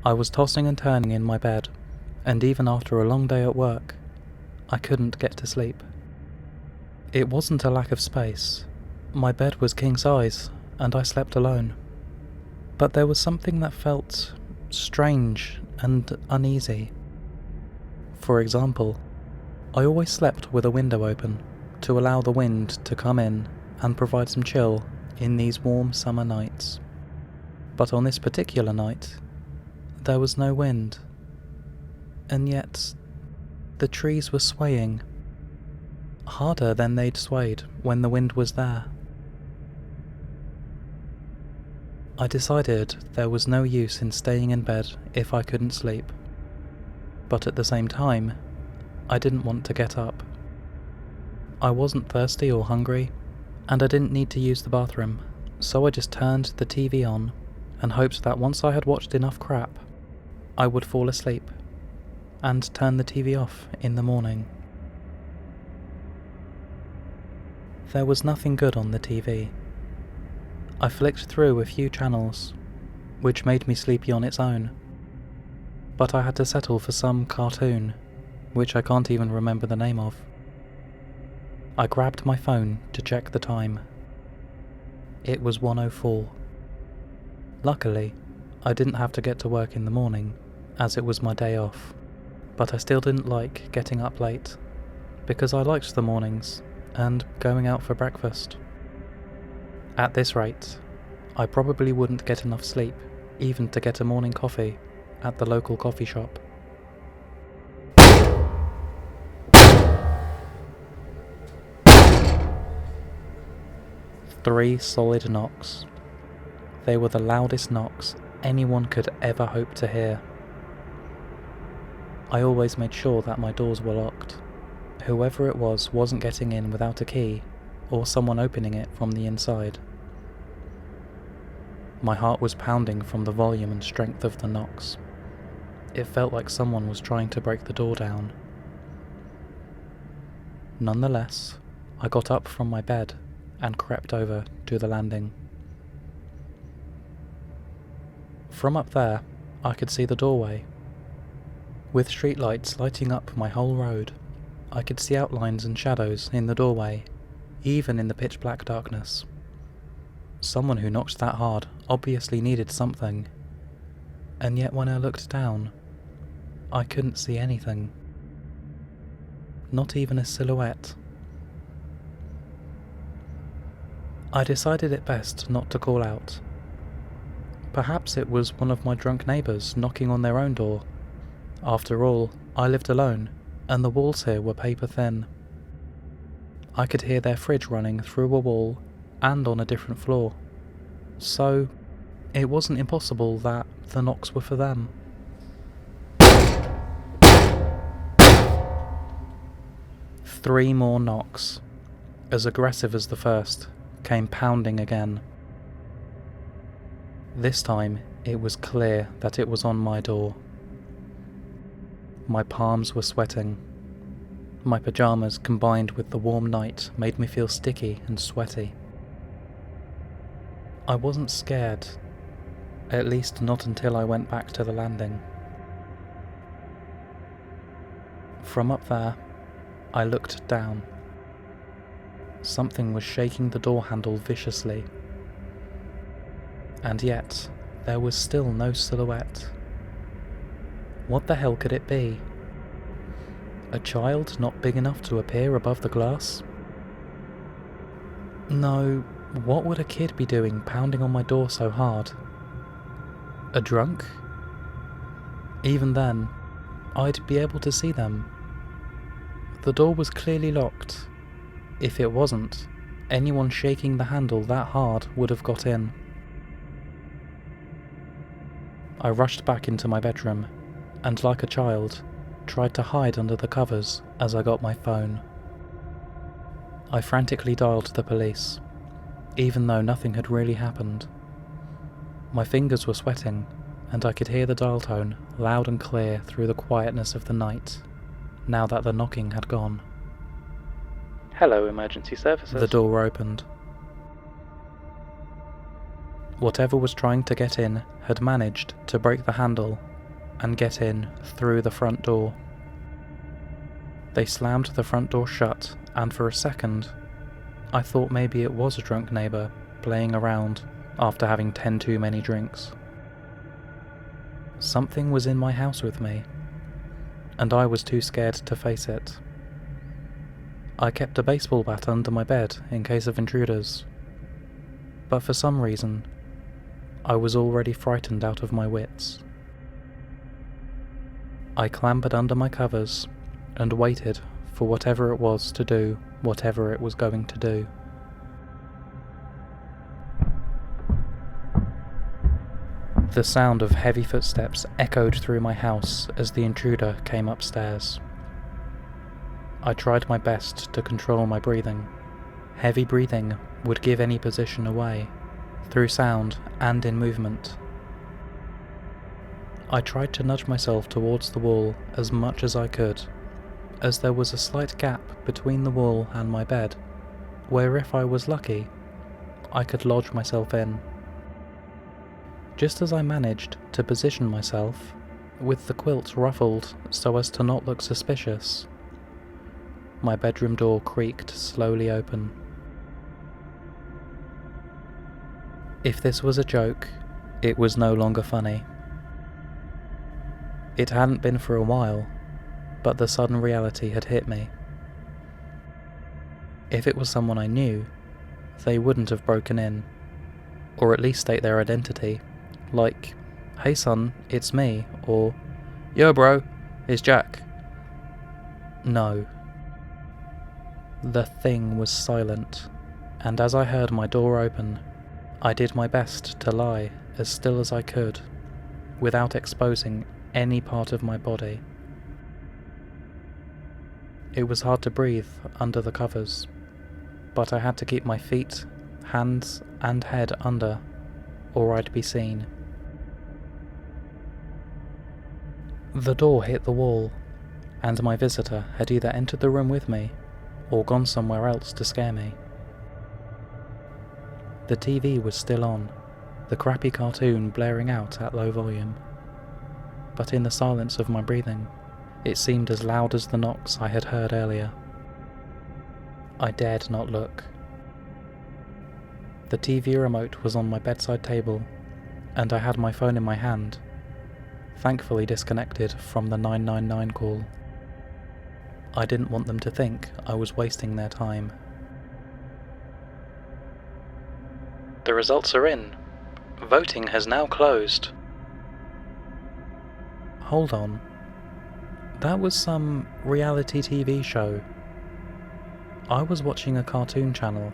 I was tossing and turning in my bed, and even after a long day at work, I couldn't get to sleep. It wasn't a lack of space. My bed was king size, and I slept alone. But there was something that felt strange and uneasy. For example, I always slept with a window open to allow the wind to come in and provide some chill in these warm summer nights. But on this particular night, there was no wind, and yet the trees were swaying harder than they'd swayed when the wind was there. I decided there was no use in staying in bed if I couldn't sleep, but at the same time, I didn't want to get up. I wasn't thirsty or hungry, and I didn't need to use the bathroom, so I just turned the TV on and hoped that once I had watched enough crap, I would fall asleep and turn the TV off in the morning. There was nothing good on the TV. I flicked through a few channels, which made me sleepy on its own, but I had to settle for some cartoon, which I can't even remember the name of. I grabbed my phone to check the time. It was 1:04. Luckily, I didn't have to get to work in the morning, as it was my day off, but I still didn't like getting up late, because I liked the mornings and going out for breakfast. At this rate, I probably wouldn't get enough sleep even to get a morning coffee at the local coffee shop. Three solid knocks. They were the loudest knocks anyone could ever hope to hear. I always made sure that my doors were locked. Whoever it was wasn't getting in without a key, or someone opening it from the inside. My heart was pounding from the volume and strength of the knocks. It felt like someone was trying to break the door down. Nonetheless, I got up from my bed and crept over to the landing. From up there, I could see the doorway. With streetlights lighting up my whole road, I could see outlines and shadows in the doorway, even in the pitch-black darkness. Someone who knocked that hard obviously needed something, and yet when I looked down, I couldn't see anything. Not even a silhouette. I decided it best not to call out. Perhaps it was one of my drunk neighbours knocking on their own door. After all, I lived alone, and the walls here were paper thin. I could hear their fridge running through a wall and on a different floor, so it wasn't impossible that the knocks were for them. Three more knocks, as aggressive as the first, came pounding again. This time, it was clear that it was on my door. My palms were sweating. My pyjamas combined with the warm night made me feel sticky and sweaty. I wasn't scared, at least not until I went back to the landing. From up there, I looked down. Something was shaking the door handle viciously. And yet, there was still no silhouette. What the hell could it be? A child not big enough to appear above the glass? No, what would a kid be doing pounding on my door so hard? A drunk? Even then, I'd be able to see them. The door was clearly locked. If it wasn't, anyone shaking the handle that hard would have got in. I rushed back into my bedroom, and like a child, tried to hide under the covers as I got my phone. I frantically dialed the police, even though nothing had really happened. My fingers were sweating, and I could hear the dial tone loud and clear through the quietness of the night, now that the knocking had gone. Hello, emergency services. The door opened. Whatever was trying to get in had managed to break the handle and get in through the front door. They slammed the front door shut, and for a second, I thought maybe it was a drunk neighbour playing around after having 10 too many drinks. Something was in my house with me, and I was too scared to face it. I kept a baseball bat under my bed in case of intruders, but for some reason, I was already frightened out of my wits. I clambered under my covers and waited for whatever it was to do whatever it was going to do. The sound of heavy footsteps echoed through my house as the intruder came upstairs. I tried my best to control my breathing. Heavy breathing would give any position away, through sound and in movement. I tried to nudge myself towards the wall as much as I could, as there was a slight gap between the wall and my bed, where if I was lucky, I could lodge myself in. Just as I managed to position myself, with the quilt ruffled so as to not look suspicious, my bedroom door creaked slowly open. If this was a joke, it was no longer funny. It hadn't been for a while, but the sudden reality had hit me. If it was someone I knew, they wouldn't have broken in, or at least state their identity, like, "Hey son, it's me," or "Yo bro, it's Jack." No. The thing was silent, and as I heard my door open, I did my best to lie as still as I could, without exposing any part of my body. It was hard to breathe under the covers, but I had to keep my feet, hands, and head under, or I'd be seen. The door hit the wall, and my visitor had either entered the room with me, or gone somewhere else to scare me. The TV was still on, the crappy cartoon blaring out at low volume. But in the silence of my breathing, it seemed as loud as the knocks I had heard earlier. I dared not look. The TV remote was on my bedside table, and I had my phone in my hand, thankfully disconnected from the 999 call. I didn't want them to think I was wasting their time. The results are in. Voting has now closed. Hold on. That was some reality TV show. I was watching a cartoon channel.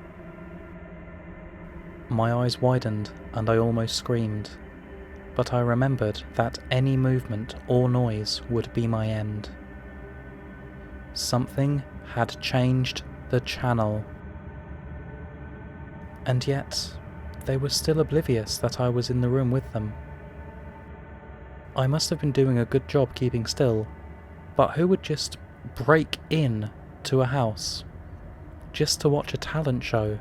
My eyes widened and I almost screamed, but I remembered that any movement or noise would be my end. Something had changed the channel. And yet, they were still oblivious that I was in the room with them. I must have been doing a good job keeping still, but who would just break in to a house just to watch a talent show?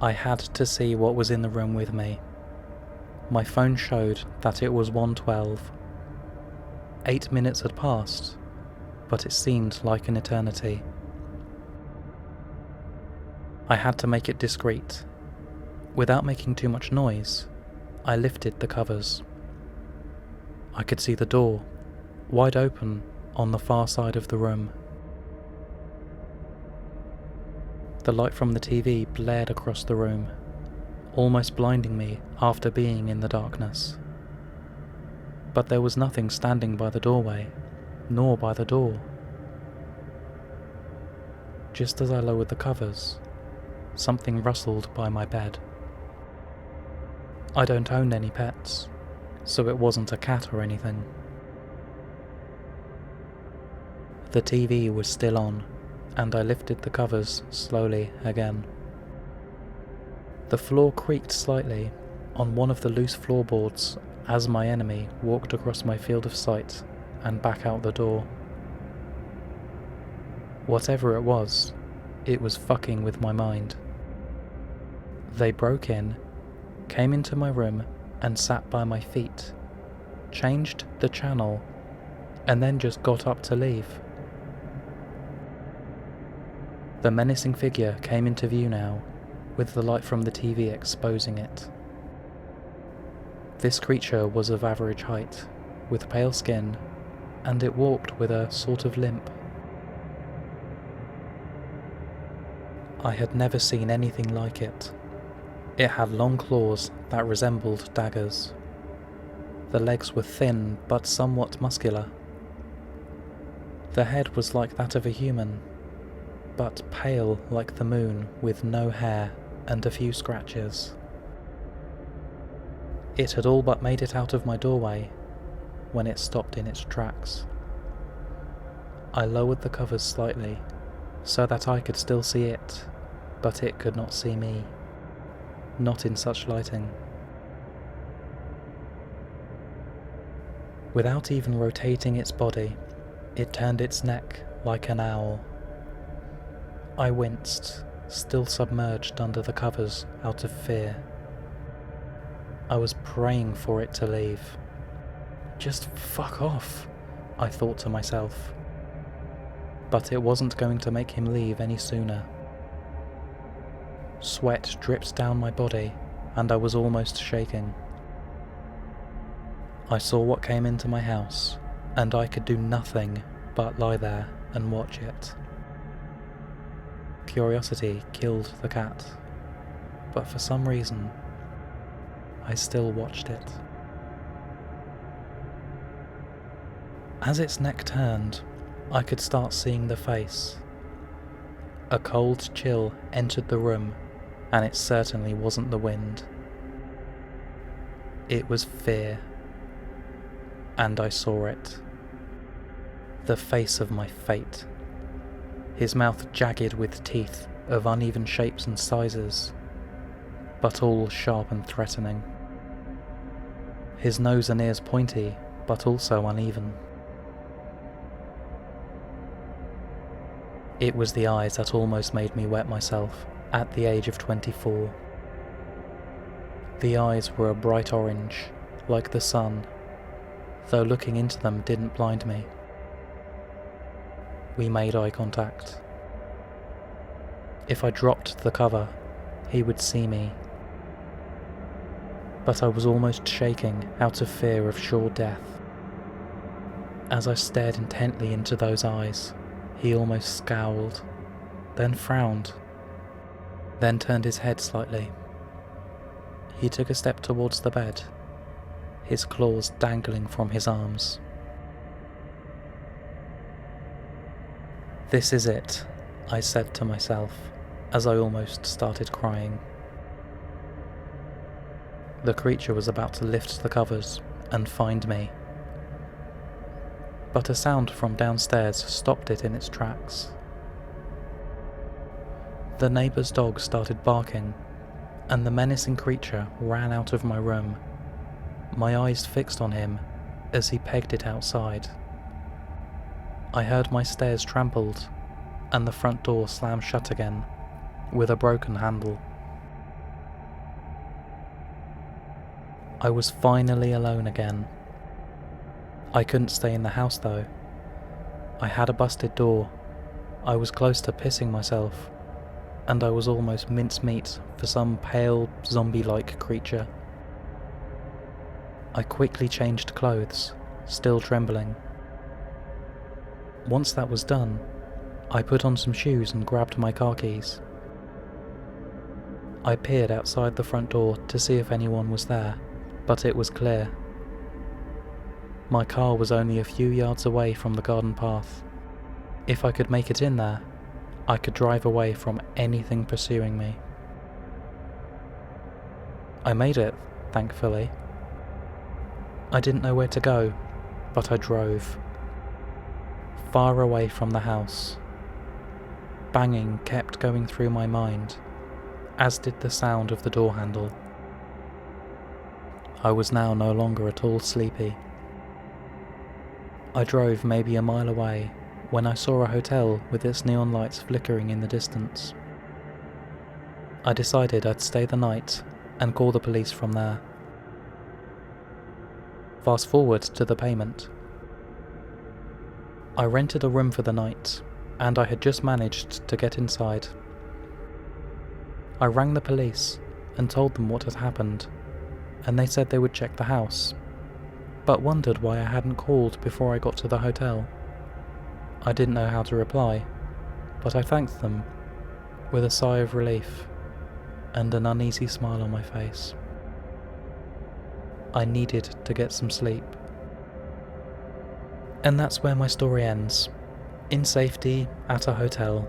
I had to see what was in the room with me. My phone showed that it was 1:12. 8 minutes had passed, but it seemed like an eternity. I had to make it discreet. Without making too much noise, I lifted the covers. I could see the door, wide open, on the far side of the room. The light from the TV blared across the room, almost blinding me after being in the darkness. But there was nothing standing by the doorway, nor by the door. Just as I lowered the covers, something rustled by my bed. I don't own any pets, so it wasn't a cat or anything. The TV was still on, and I lifted the covers slowly again. The floor creaked slightly on one of the loose floorboards as my enemy walked across my field of sight and back out the door. Whatever it was fucking with my mind. They broke in, came into my room, and sat by my feet, changed the channel, and then just got up to leave. The menacing figure came into view now, with the light from the TV exposing it. This creature was of average height, with pale skin, and it walked with a sort of limp. I had never seen anything like it. It had long claws that resembled daggers. The legs were thin but somewhat muscular. The head was like that of a human, but pale like the moon with no hair and a few scratches. It had all but made it out of my doorway when it stopped in its tracks. I lowered the covers slightly so that I could still see it, but it could not see me. Not in such lighting. Without even rotating its body, it turned its neck like an owl. I winced, still submerged under the covers out of fear. I was praying for it to leave. Just fuck off, I thought to myself. But it wasn't going to make him leave any sooner. Sweat dripped down my body, and I was almost shaking. I saw what came into my house, and I could do nothing but lie there and watch it. Curiosity killed the cat, but for some reason, I still watched it. As its neck turned, I could start seeing the face. A cold chill entered the room, and it certainly wasn't the wind. It was fear. And I saw it. The face of my fate. His mouth jagged with teeth of uneven shapes and sizes, but all sharp and threatening. His nose and ears pointy, but also uneven. It was the eyes that almost made me wet myself at the age of 24. The eyes were a bright orange, like the sun, though looking into them didn't blind me. We made eye contact. If I dropped the cover, he would see me. But I was almost shaking out of fear of sure death. As I stared intently into those eyes, he almost scowled, then frowned, then turned his head slightly. He took a step towards the bed, his claws dangling from his arms. "This is it," I said to myself, as I almost started crying. The creature was about to lift the covers and find me, but a sound from downstairs stopped it in its tracks. The neighbour's dog started barking, and the menacing creature ran out of my room, my eyes fixed on him as he pegged it outside. I heard my stairs trampled, and the front door slammed shut again, with a broken handle. I was finally alone again. I couldn't stay in the house though. I had a busted door, I was close to pissing myself, and I was almost mincemeat for some pale, zombie-like creature. I quickly changed clothes, still trembling. Once that was done, I put on some shoes and grabbed my car keys. I peered outside the front door to see if anyone was there, but it was clear. My car was only a few yards away from the garden path. If I could make it in there, I could drive away from anything pursuing me. I made it, thankfully. I didn't know where to go, but I drove. Far away from the house. Banging kept going through my mind, as did the sound of the door handle. I was now no longer at all sleepy. I drove maybe a mile away when I saw a hotel with its neon lights flickering in the distance. I decided I'd stay the night and call the police from there. Fast forward to the payment. I rented a room for the night, and I had just managed to get inside. I rang the police and told them what had happened, and they said they would check the house, but wondered why I hadn't called before I got to the hotel. I didn't know how to reply, but I thanked them with a sigh of relief and an uneasy smile on my face. I needed to get some sleep. And that's where my story ends, in safety at a hotel,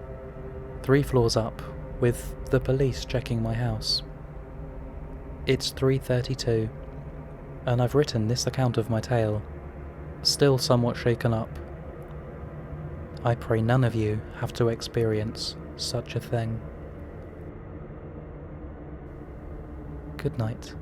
3 floors up, with the police checking my house. It's 3:32, and I've written this account of my tale, still somewhat shaken up. I pray none of you have to experience such a thing. Good night.